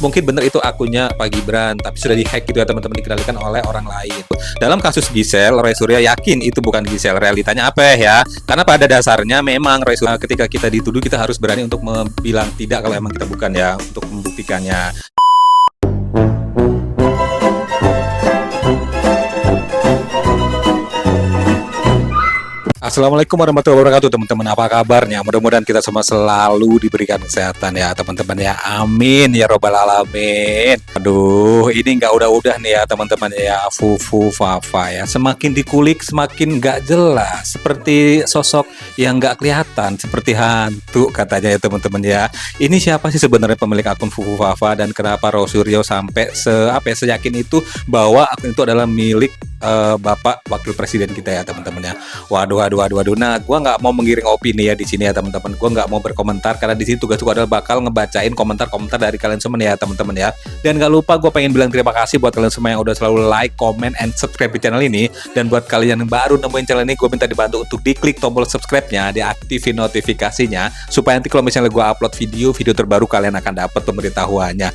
mungkin bener itu akunnya Pak Gibran, tapi sudah dihack gitu ya teman-teman, dikendalikan oleh orang lain. Dalam kasus Gisel, Roy Suryo yakin itu bukan Gisel. Realitanya apa ya? Karena pada dasarnya memang Roy Suryo, ketika kita dituduh kita harus berani untuk bilang tidak kalau emang kita bukan ya, untuk membuktikannya. Assalamualaikum warahmatullahi wabarakatuh teman-teman, apa kabarnya? Mudah-mudahan kita semua selalu diberikan kesehatan ya teman-teman ya, amin ya robbal alamin. Aduh, ini nggak udah-udah nih ya teman-teman ya, Fufu Fafa ya, semakin dikulik semakin nggak jelas, seperti sosok yang nggak kelihatan, seperti hantu katanya ya teman-teman ya. Ini siapa sih sebenarnya pemilik akun Fufu Fafa, dan kenapa Roy Suryo sampai seyakin itu bahwa akun itu adalah milik Bapak Wakil Presiden kita ya teman-teman ya. Waduh. Nah, gua nggak mau menggiring opini ya di sini ya teman-teman. Gua nggak mau berkomentar karena di sini tugas gua adalah bakal ngebacain komentar-komentar dari kalian semua ya teman-teman ya. Dan nggak lupa gua pengen bilang terima kasih buat kalian semua yang udah selalu like, comment, and subscribe di channel ini. Dan buat kalian yang baru nemuin channel ini, gua minta dibantu untuk diklik tombol subscribe-nya, diaktifin notifikasinya, supaya nanti kalau misalnya gua upload video terbaru kalian akan dapat pemberitahuannya.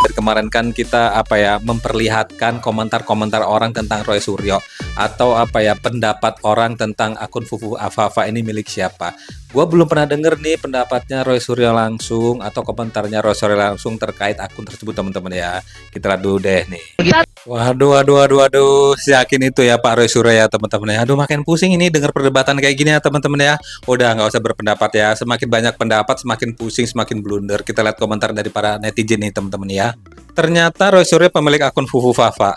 Kemarin kan kita memperlihatkan komentar-komentar orang tentang Roy Suryo, atau pendapat orang tentang akun Fufu Fafa ini milik siapa. Gua belum pernah denger nih pendapatnya Roy Suryo langsung atau komentarnya Roy Suryo langsung terkait akun tersebut teman-teman ya. Kita lihat dulu deh nih. Waduh, yakin itu ya Pak Roy Suryo ya teman-teman ya. Aduh, makin pusing ini dengar perdebatan kayak gini ya teman-teman ya. Udah nggak usah berpendapat ya. Semakin banyak pendapat semakin pusing, semakin blunder. Kita lihat komentar dari para netizen nih teman-teman ya. Ternyata Roy Suryo pemilik akun Fufu Fafa.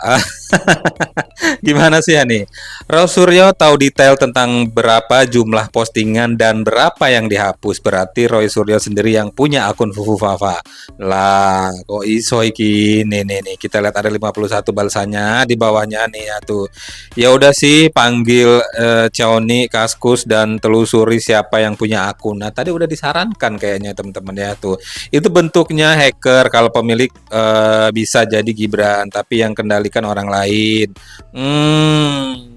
Gimana sih ya nih? Roy Suryo tahu detail tentang berapa jumlah postingan dan berapa yang dihapus. Berarti Roy Suryo sendiri yang punya akun Fufu Fafa. Lah, kok iso iki? Nih. Kita lihat ada 51 balasannya di bawahnya nih ya tuh. Ya udah sih, panggil Ceoni, Kaskus, dan telusuri siapa yang punya akun. Nah, tadi udah disarankan kayaknya teman-teman ya tuh. Itu bentuknya hacker kalau pemilik bisa jadi Gibran, tapi yang kendalikan orang lain.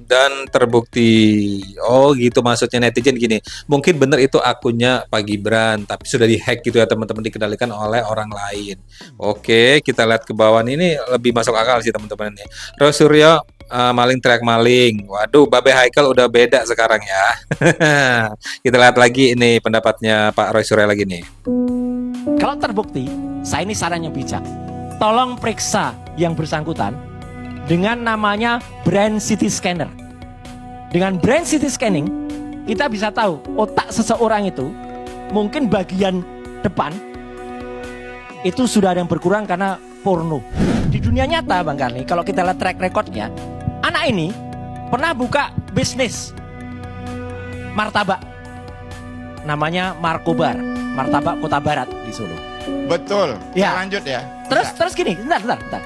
Dan terbukti. Oh gitu maksudnya netizen gini. Mungkin bener itu akunnya Pak Gibran, tapi sudah dihack gitu ya teman-teman, dikendalikan oleh orang lain. Oke, kita lihat ke bawah ini lebih masuk akal sih teman-teman ini. Roy Suryo maling teriak maling. Waduh, Babe Haikal udah beda sekarang ya. Kita lihat lagi ini pendapatnya Pak Roy Suryo lagi nih. Kalau terbukti, saya ini sarannya bijak. Tolong periksa yang bersangkutan dengan namanya brand city scanner. Dengan brand city scanning, kita bisa tahu otak seseorang itu mungkin bagian depan itu sudah ada yang berkurang karena porno. Di dunia nyata Bang Karni, kalau kita lihat track recordnya, anak ini pernah buka bisnis martabak, namanya Markobar, martabak Kota Barat di Solo. Betul. Ya. Lanjut ya. Terus gini, bentar.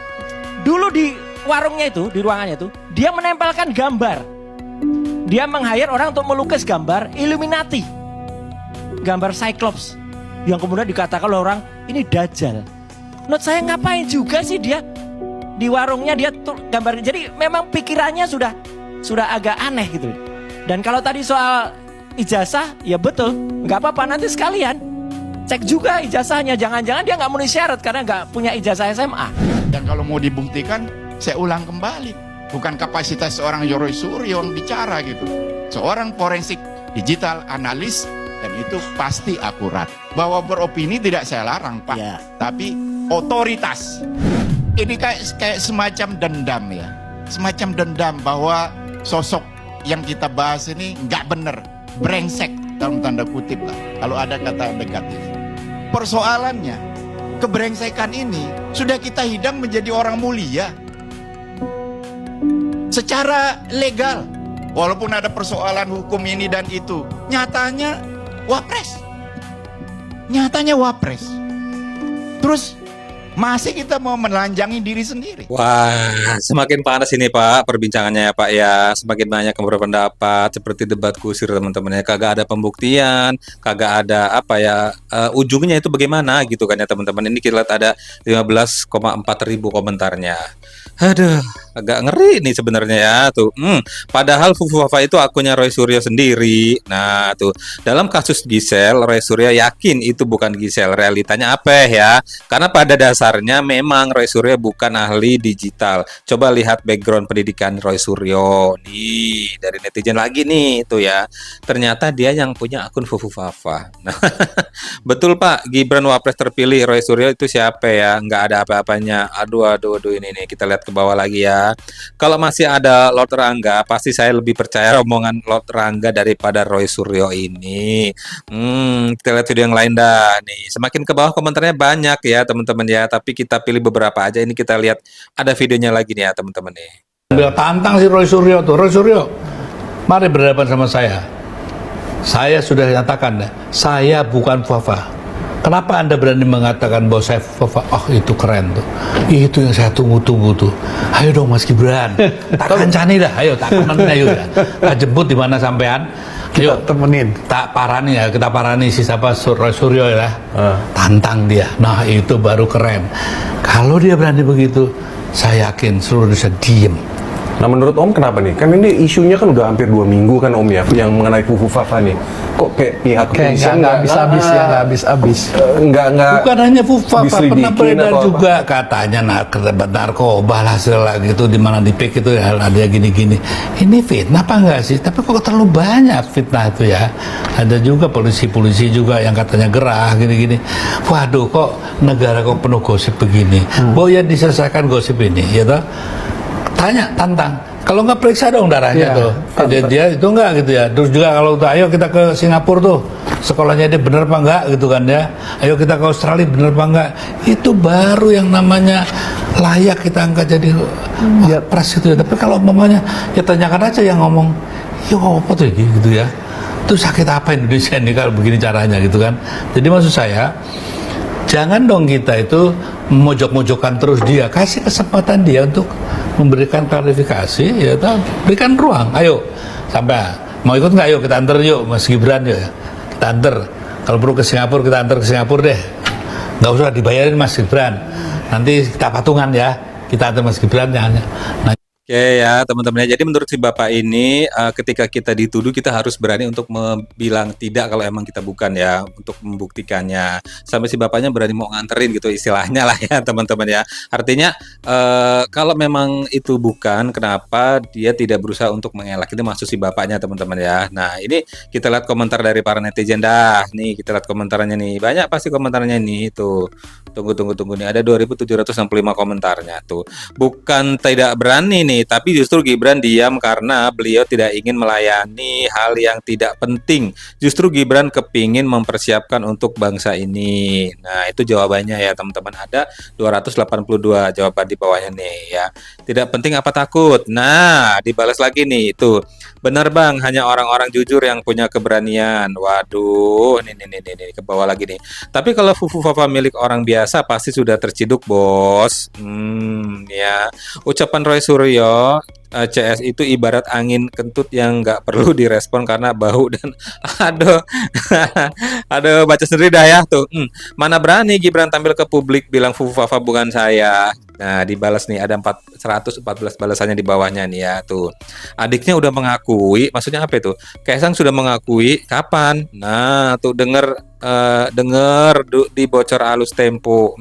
Dulu di warungnya itu, di ruangannya itu, dia menempelkan gambar. Dia meng-hire orang untuk melukis gambar Illuminati, gambar Cyclops, yang kemudian dikatakan oleh orang ini Dajjal. Menurut saya ngapain juga sih dia di warungnya dia tuh gambar. Jadi memang pikirannya sudah agak aneh gitu. Dan kalau tadi soal ijazah, ya betul, nggak apa-apa, nanti sekalian cek juga ijazahnya. Jangan-jangan dia nggak memenuhi syarat karena nggak punya ijazah SMA. Dan kalau mau dibuktikan, saya ulang kembali, bukan kapasitas seorang Roy Suryo yang bicara gitu. Seorang forensik digital analis, dan itu pasti akurat. Bahwa beropini tidak saya larang Pak, Ya. tapi otoritas. Ini kayak semacam dendam ya, semacam dendam bahwa sosok yang kita bahas ini nggak bener, brengsek dalam tanda kutip lah, kalau ada kata negatif. Persoalannya, kebrengsekan ini sudah kita hidang menjadi orang mulia secara legal. Walaupun ada persoalan hukum ini dan itu, nyatanya wapres. Terus masih kita mau menelanjangi diri sendiri. Wah, semakin panas ini Pak perbincangannya ya Pak ya. Semakin banyak yang berpendapat, seperti debat kusir teman-teman ya. Kagak ada pembuktian, kagak ada ujungnya itu bagaimana gitu kan ya teman-teman. Ini kita lihat ada 15,4 ribu komentarnya. Aduh, agak ngeri nih sebenarnya ya tuh. Padahal Fufu Fafa itu akunnya Roy Suryo sendiri. Nah tuh, dalam kasus Gisel, Roy Suryo yakin itu bukan Gisel. Realitanya apa ya? Karena pada dasar dasarnya memang Roy Suryo bukan ahli digital. Coba lihat background pendidikan Roy Suryo. Nih, dari netizen lagi nih itu ya. Ternyata dia yang punya akun Fufu Fafa. Nah, betul Pak, Gibran Wapres terpilih, Roy Suryo itu siapa ya? Nggak ada apa-apanya. Aduh, ini nih kita lihat ke bawah lagi ya. Kalau masih ada Lord Rangga, pasti saya lebih percaya omongan Lord Rangga daripada Roy Suryo ini. Kita lihat video yang lain dah nih. Semakin ke bawah komentarnya banyak ya teman-teman ya. Tapi kita pilih beberapa aja. Ini kita lihat ada videonya lagi nih ya teman-teman nih. Beliau tantang si Roy Suryo tuh. Roy Suryo, mari berhadapan sama saya. Saya sudah nyatakan, saya bukan Fafa. Kenapa Anda berani mengatakan bahwa saya Fafa? Oh, itu keren tuh. Itu yang saya tunggu-tunggu tuh. Ayo dong Mas Gibran, tak kancani dah. Ayo, tak temenin ayo dah. Tak jemput di mana sampean. Ayo temenin. Tak parani ya, kita parani si siapa Roy Suryo ya. Tantang dia. Nah, itu baru keren. Kalau dia berani begitu, saya yakin seluruh Indonesia diem. Nah menurut Om kenapa nih? Kan ini isunya kan udah hampir 2 minggu kan Om ya, yang mengenai Fufu Fafa nih. Kok kayak pihak kepolisian nggak habis-habis. Nggak. Bukan hanya Fufu Fafa, pernah beredar atau juga katanya narkoba lah segala gitu, di mana di PIK itu ya, ada gini-gini. Ini fitnah apa enggak sih? Tapi kok terlalu banyak fitnah itu ya. Ada juga polisi-polisi juga yang katanya gerah gini-gini. Waduh, kok negara kok penuh gosip begini. Bahwa ya diselesaikan gosip ini, ya toh? Tanya, tantang. Kalau nggak periksa dong darahnya tuh. Dia itu enggak gitu ya. Terus juga kalau ayo kita ke Singapura tuh, sekolahnya dia bener apa enggak gitu kan ya. Ayo kita ke Australia bener apa enggak. Itu baru yang namanya layak kita angkat jadi pres itu ya. Tapi kalau umpamanya ya tanyakan aja yang ngomong, yo apa tuh gitu ya. Itu sakit apa Indonesia ini kalau begini caranya gitu kan. Jadi maksud saya, jangan dong kita itu mojok-mojokan terus dia, kasih kesempatan dia untuk memberikan klarifikasi, ya berikan ruang. Ayo, sampai mau ikut nggak? Ayo kita antar yuk Mas Gibran yuk, kita antar. Kalau perlu ke Singapura kita antar ke Singapura deh. Nggak usah dibayarin Mas Gibran. Nanti kita patungan ya, kita antar Mas Gibran ya. Nah, Oke ya teman-teman ya. Jadi menurut si Bapak ini ketika kita dituduh kita harus berani untuk bilang tidak kalau emang kita bukan ya, untuk membuktikannya. Sampai si Bapaknya berani mau nganterin gitu istilahnya lah ya teman-teman ya. Artinya kalau memang itu bukan, kenapa dia tidak berusaha untuk mengelak? Itu maksud si Bapaknya teman-teman ya. Nah ini kita lihat komentar dari para netizen dah. Nih kita lihat komentarnya nih. Banyak pasti komentarnya nih tuh. Tunggu nih, ada 2.765 komentarnya tuh. Bukan tidak berani nih, tapi justru Gibran diam karena beliau tidak ingin melayani hal yang tidak penting. Justru Gibran kepingin mempersiapkan untuk bangsa ini. Nah itu jawabannya ya teman-teman. Ada 282 jawaban di bawahnya nih ya. Tidak penting apa takut? Nah dibalas lagi nih itu. Benar bang, hanya orang-orang jujur yang punya keberanian. Waduh, nih ke bawah lagi nih. Tapi kalau Fufu Fafa milik orang biasa pasti sudah terciduk bos. Ya, ucapan Roy Suryo CS itu ibarat angin kentut yang nggak perlu direspon karena bau dan aduh baca sendiri dah ya tuh. Mana berani Gibran tampil ke publik bilang Fufu Fafa bukan saya. Nah dibalas nih, ada 114 balasannya di bawahnya nih ya tuh. Adiknya udah mengakui, maksudnya apa itu? Kaisang sudah mengakui kapan? Nah tuh denger di bocor halus Tempo.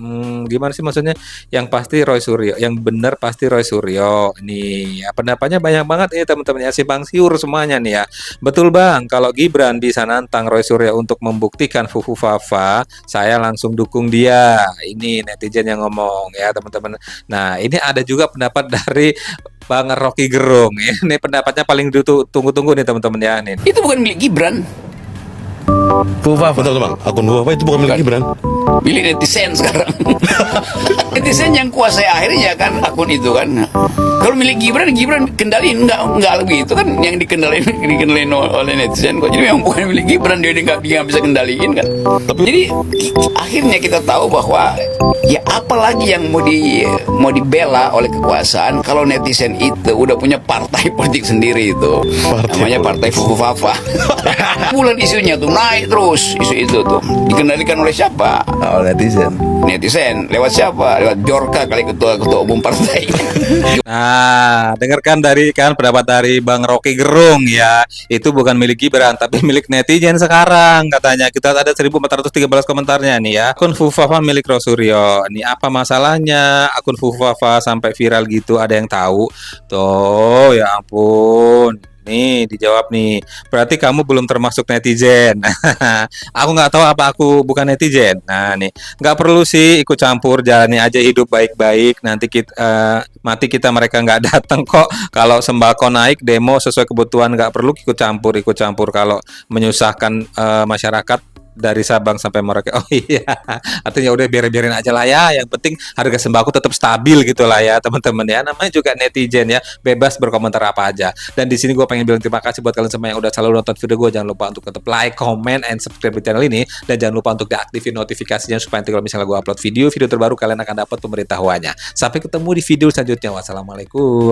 Gimana sih maksudnya? Yang pasti Roy Suryo, yang benar pasti Roy Suryo. Nih ya, pendapatnya banyak banget ini teman-teman ya, simpang siur semuanya nih ya. Betul bang, kalau Gibran bisa nantang Roy Suryo untuk membuktikan Fufu Fafa, saya langsung dukung dia. Ini netizen yang ngomong ya teman-teman. Nah ini ada juga pendapat dari Bang Rocky Gerung. Ini pendapatnya paling tunggu-tunggu nih teman-teman ya. Nih. Itu bukan milik Gibran. Fufu Fafa. Betul bang, akun Fufu Fafa itu bukan milik Gibran. Milik netizen sekarang. Netizen yang kuasai akhirnya kan akun itu kan. Kalau milik Gibran kendaliin enggak begitu kan, yang dikendaliin oleh netizen kok. Jadi memang bukan milik Gibran, dia nggak bisa kendaliin kan. Jadi akhirnya kita tahu bahwa ya apalagi yang mau dibela oleh kekuasaan kalau netizen itu udah punya partai politik sendiri itu. Namanya Partai Fufu Fafa. Bulan isunya tuh naik terus, isu itu tuh dikendalikan oleh siapa? Oleh netizen. netizen. Lewat siapa? Lewat Jorka kali, ketua umum partai. Nah, dengarkan dari pendapat dari Bang Rocky Gerung ya. Itu bukan milik Gibran tapi milik netizen sekarang katanya. Kita ada 1413 komentarnya nih ya. Akun Fufafa milik Rosuryo. Ini apa masalahnya? Akun Fufafa sampai viral gitu, ada yang tahu? Tuh, ya ampun. Nih dijawab nih, berarti kamu belum termasuk netizen. Aku nggak tahu apa aku bukan netizen. Nah nih, nggak perlu sih ikut campur, jalani aja hidup baik-baik. Nanti mati kita mereka nggak datang kok. Kalau sembako naik demo sesuai kebutuhan, nggak perlu ikut campur. Kalau menyusahkan masyarakat dari Sabang sampai Merauke. Oh iya, artinya udah biarin aja lah ya. Yang penting harga sembako tetap stabil gitu lah ya teman-teman ya. Namanya juga netizen ya, bebas berkomentar apa aja. Dan di sini gue pengen bilang terima kasih buat kalian semua yang udah selalu nonton video gue. Jangan lupa untuk tetap like, comment, and subscribe di channel ini. Dan jangan lupa untuk diaktifin notifikasinya supaya nanti kalau misalnya gue upload video terbaru kalian akan dapat pemberitahuannya. Sampai ketemu di video selanjutnya. Wassalamualaikum.